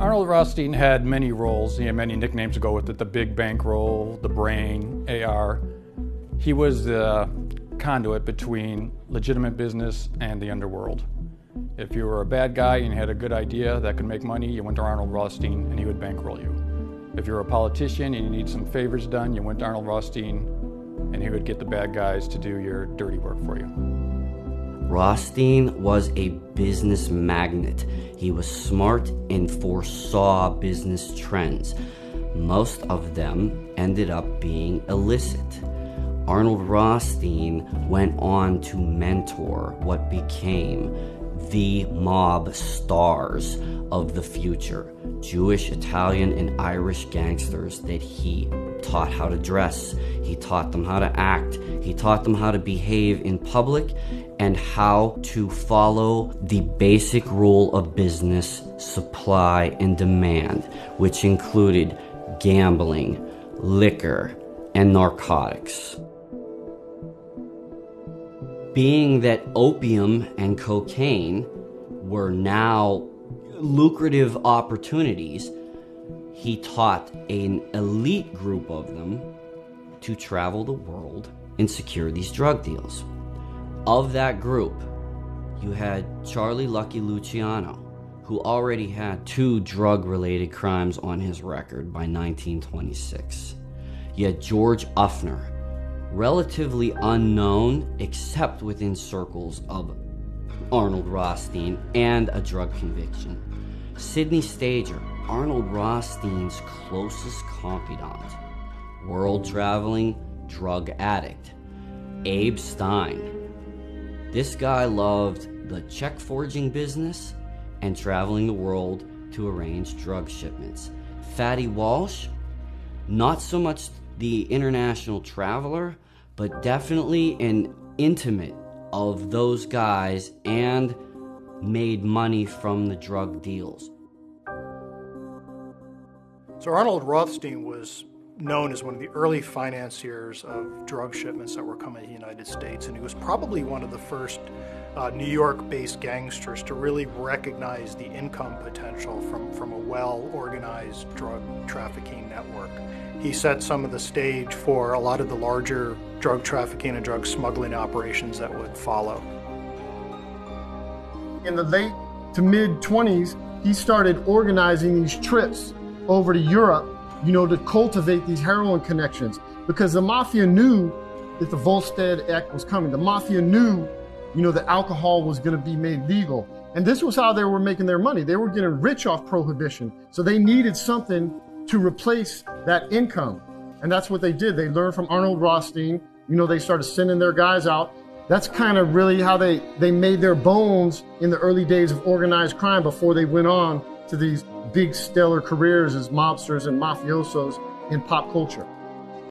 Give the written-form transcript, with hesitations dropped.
Arnold Rothstein had many roles. He had many nicknames to go with it. The Big Bankroll, The Brain, AR. He was the conduit between legitimate business and the underworld. If you were a bad guy and you had a good idea that could make money, you went to Arnold Rothstein and he would bankroll you. If you were a politician and you need some favors done, you went to Arnold Rothstein and he would get the bad guys to do your dirty work for you. Rothstein was a business magnate. He was smart and foresaw business trends. Most of them ended up being illicit. Arnold Rothstein went on to mentor what became the mob stars of the future, Jewish, Italian, and Irish gangsters that he taught how to dress, he taught them how to act, he taught them how to behave in public, and how to follow the basic rule of business, supply and demand, which included gambling, liquor, and narcotics. Being that opium and cocaine were now lucrative opportunities, he taught an elite group of them to travel the world and secure these drug deals. Of that group, you had Charlie Lucky Luciano, who already had 2 drug-related crimes on his record by 1926. You had George Uffner, relatively unknown except within circles of Arnold Rothstein, and a drug conviction. Sidney Stager, Arnold Rothstein's closest confidant, world-traveling drug addict. Abe Stein. This guy loved the check forging business and traveling the world to arrange drug shipments. Fatty Walsh, not so much the international traveler, but definitely an intimate of those guys and made money from the drug deals. So Arnold Rothstein was known as one of the early financiers of drug shipments that were coming to the United States, and he was probably one of the first New York-based gangsters to really recognize the income potential from a well-organized drug trafficking network. He set some of the stage for a lot of the larger drug trafficking and drug smuggling operations that would follow. In the late to mid-20s, he started organizing these trips over to Europe, to cultivate these heroin connections, because the mafia knew that the Volstead Act was coming. The mafia knew, that alcohol was going to be made legal. And this was how they were making their money. They were getting rich off prohibition. So they needed something to replace that income. And that's what they did. They learned from Arnold Rothstein. They started sending their guys out. That's kind of really how they made their bones in the early days of organized crime before they went on to these big stellar careers as mobsters and mafiosos in pop culture.